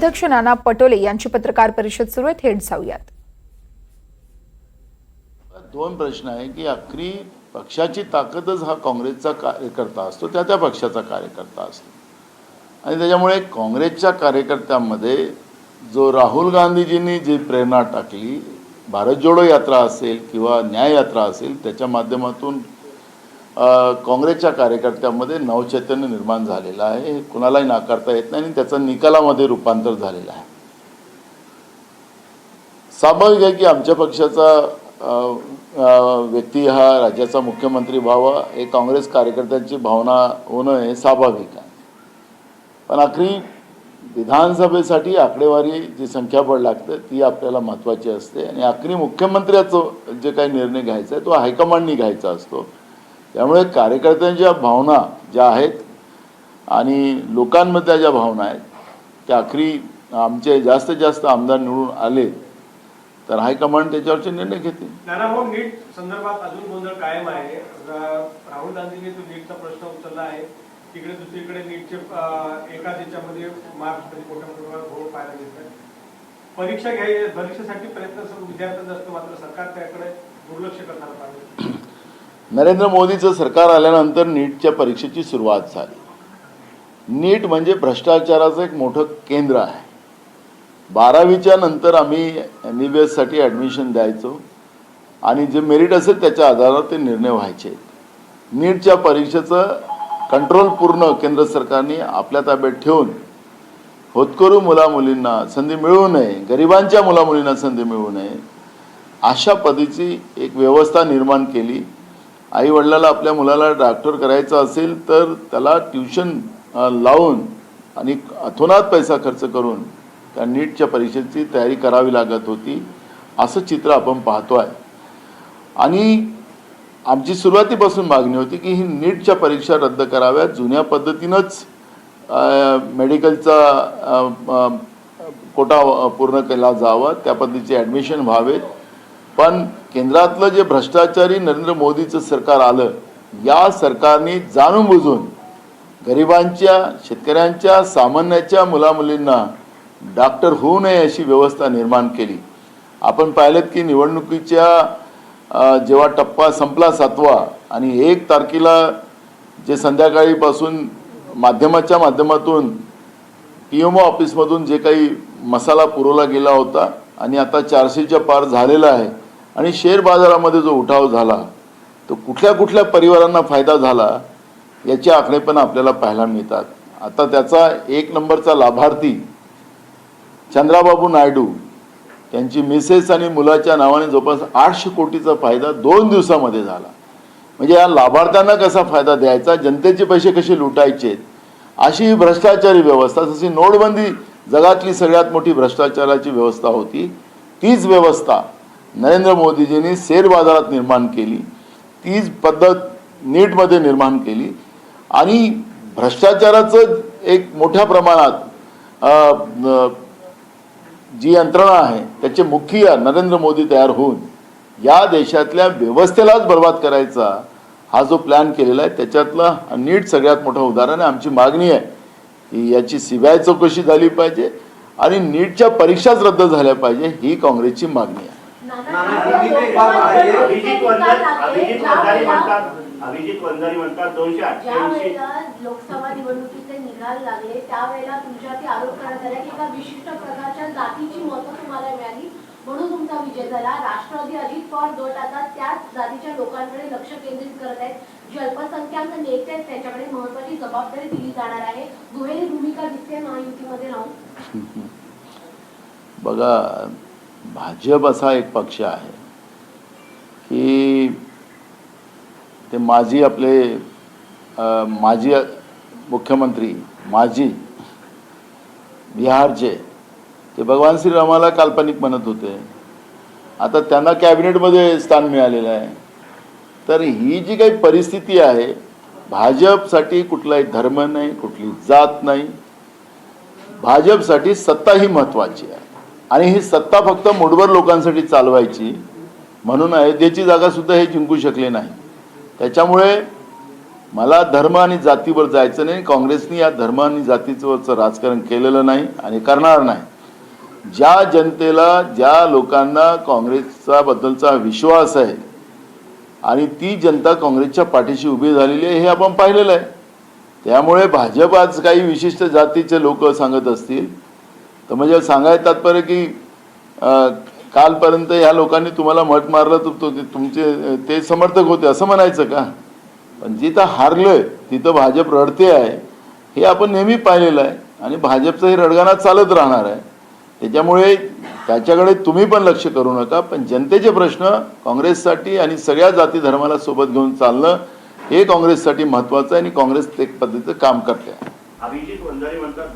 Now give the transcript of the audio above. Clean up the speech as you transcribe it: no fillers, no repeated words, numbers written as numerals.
अध्यक्ष नाना पटोले यांची पत्रकार परिषद सुरू आहे, थेट जाऊयात. दोन प्रश्न आहे की आखरी पक्षाची ताकदच हा काँग्रेसचा कार्यकर्ता असतो, त्या पक्षाचा कार्यकर्ता असतो. आणि त्याच्यामुळे काँग्रेसच्या कार्यकर्त्यांमध्ये जो राहुल गांधीजींनी जी प्रेरणा टाकली, भारत जोडो यात्रा असेल किंवा न्याय यात्रा असेल, त्याच्या माध्यमातून काँग्रेसच्या कार्यकर्त्यांमध्ये नवचैतन्य निर्माण झालेलं आहे. हे कुणालाही नाकारता येत नाही आणि त्याचं निकालामध्ये रूपांतर झालेलं आहे. स्वाभाविक आहे की आमच्या पक्षाचा व्यक्ती हा राज्याचा मुख्यमंत्री व्हावा हे काँग्रेस कार्यकर्त्यांची भावना होणं हे स्वाभाविक आहे. पण आखरी विधानसभेसाठी आकडेवारी जी संख्याबळ लागते ती आपल्याला महत्त्वाची असते आणि आखरी मुख्यमंत्र्याचं जे काही निर्णय घ्यायचा आहे तो हायकमांडनी घ्यायचा असतो. त्यामुळे कार्यकर्त्यांच्या भावना ज्या आहेत आणि लोकांमधल्या ज्या भावना आहेत त्या आखरी आमचे जास्तीत जास्त आमदार निवडून आले तर हायकमांड त्याच्यावरचे निर्णय घेतील. नाना, नीट संदर्भात अजून गोंधळ कायम आहे. राहुल गांधींनी तो नीटचा प्रश्न उचलला आहे. तिकडे दुसरीकडे नीटचे एका देशामध्ये मार्चमध्ये मोठ्या प्रमाणात घोळ पाहायला मिळतात. परीक्षेसाठी प्रयत्न विद्यार्थ्यांचा असतो, मात्र सरकार त्याकडे दुर्लक्ष करणार पाहिजे. नरेंद्र मोदीचं सरकार आल्यानंतर नीटच्या परीक्षेची सुरुवात झाली. नीट म्हणजे भ्रष्टाचाराचं एक मोठं केंद्र आहे. 12वीच्या नंतर आम्ही MBBS साठी ॲडमिशन द्यायचो आणि जे मेरिट असेल त्याच्या आधारावर ते निर्णय व्हायचे. नीटच्या परीक्षेचं कंट्रोल पूर्ण केंद्र सरकारने आपल्या ताब्यात ठेवून होतकरू मुलामुलींना संधी मिळू नये, गरिबांच्या मुलामुलींना संधी मिळू नये अशा पद्धतीची एक व्यवस्था निर्माण केली. आई वडिलाला आपल्या मुलाला डॉक्टर करायचं असेल तर त्याला ट्युशन लावून आणि अथोनात पैसा खर्च करून त्या नीटच्या परीक्षेची तयारी करावी लागत होती. असं चित्र आपण पाहतो आहे. आणि आमची सुरुवातीपासून मागणी होती की ही नीटच्या परीक्षा रद्द कराव्यात, जुन्या पद्धतीनंच मेडिकलचा कोटा पूर्ण केला जावा, त्या पद्धतीचे ॲडमिशन व्हावेत. पण केंद्रातलं जे भ्रष्टाचारी नरेंद्र मोदीचं सरकार आलं, या सरकारने जाणून बुजून गरिबांच्या, शेतकऱ्यांच्या, सामान्याच्या मुलामुलींना डॉक्टर होऊ नये अशी व्यवस्था निर्माण केली. आपण पाहिलं की निवडणुकीच्या जेव्हा टप्पा संपला 7वा आणि 1 तारखेला जे संध्याकाळीपासून माध्यमाच्या माध्यमातून PMO ऑफिसमधून जे काही मसाला पुरवला गेला होता आणि आता 400च्या पार झालेला आहे आणि शेअर बाजारामध्ये जो उठाव झाला तो कुठल्या कुठल्या परिवारांना फायदा झाला याचे आकडे पण आपल्याला पाहायला मिळतात. आता त्याचा 1 नंबरचा लाभार्थी चंद्राबाबू नायडू त्यांची मिसेस आणि मुलाच्या नावाने जवळपास 800 कोटीचा फायदा 2 दिवसामध्ये झाला. म्हणजे या लाभार्थ्यांना कसा फायदा द्यायचा, जनतेचे पैसे कसे लुटायचे अशी भ्रष्टाचारी व्यवस्था, जशी नोटबंदी जगातली सगळ्यात मोठी भ्रष्टाचाराची व्यवस्था होती, तीच व्यवस्था नरेंद्र मोदीजींनी शेअर बाजारात निर्माण केली, तीच पद्धत नीटमध्ये निर्माण केली. आणि भ्रष्टाचाराचं एक मोठ्या प्रमाणात जी यंत्रणा आहे त्याचे मुखिया नरेंद्र मोदी तयार होऊन या देशातल्या व्यवस्थेलाच बर्बाद करायचा हा जो प्लॅन केलेला आहे त्याच्यातला नीट सगळ्यात मोठं उदाहरण आहे. आमची मागणी आहे की याची CBI चौकशी झाली पाहिजे आणि नीटच्या परीक्षाच रद्द झाल्या पाहिजे, ही काँग्रेसची मागणी आहे. अभिजित वंजारी म्हणतात 288 लोकसभा निवडणुकीचे निकाल लागले त्यावेळेला तुमच्यावरती आरोप करण्यात आला की एका विशिष्ट प्रकारच्या जातीची मतं तुम्हाला मिळाली म्हणून तुमचा विजय झाला. राष्ट्रवादी अजित पवार गट आता त्याच जातीच्या लोकांकडे लक्ष केंद्रित करत आहेत. जे अल्पसंख्याक नेते आहेत त्यांच्याकडे महत्त्वाची जबाबदारी दिली जाणार आहे. दुहेरी भूमिका दिसते महायुतीमध्ये राहून. बघा, भाजप असा एक पक्ष आहे की ते माजी मुख्यमंत्री बिहारचे ते भगवान श्रीरामाला काल्पनिक म्हणत होते. आता त्यांना कॅबिनेटमध्ये स्थान मिळालेलं आहे. तर ही जी काही परिस्थिती आहे, भाजपसाठी कुठलाही धर्म नाही, कुठली जात नाही. भाजपसाठी सत्ता ही महत्त्वाची आहे आणि ही सत्ता फक्त मुठभर लोकांसाठी चालवायची. म्हणून अयोध्येची जागा सुद्धा हे जिंकू शकले नाही. त्याच्यामुळे मला धर्म आणि जातीवर जायचं नाही. काँग्रेसने या धर्म आणि जातीवरचं राजकारण केलेलं नाही आणि करणार नाही. ज्या जनतेला, ज्या लोकांना काँग्रेसचा बद्दलचा विश्वास आहे आणि ती जनता काँग्रेसच्या पाठीशी उभी झालेली आहे हे आपण पाहिलेलं आहे. त्यामुळे भाजप आज काही विशिष्ट जातीचे लोक सांगत असतील तर म्हणजे सांगायचं तात्पर्य की कालपर्यंत ह्या लोकांनी तुम्हाला मत मारलं तर तुमचे ते समर्थक होते असं म्हणायचं का? पण जिथं हारलंय तिथं भाजप रडते आहे हे आपण नेहमी पाहिलेलं आहे आणि भाजपचं हे रडगाणं चालत राहणार आहे. त्याच्यामुळे त्याच्याकडे तुम्ही पण लक्ष करू नका. पण जनतेचे प्रश्न काँग्रेससाठी आणि सगळ्या जाती धर्माला सोबत घेऊन चालणं हे काँग्रेससाठी महत्त्वाचं आहे आणि काँग्रेस ते पद्धतीचं काम करते. अभिजित वंजारी म्हणतात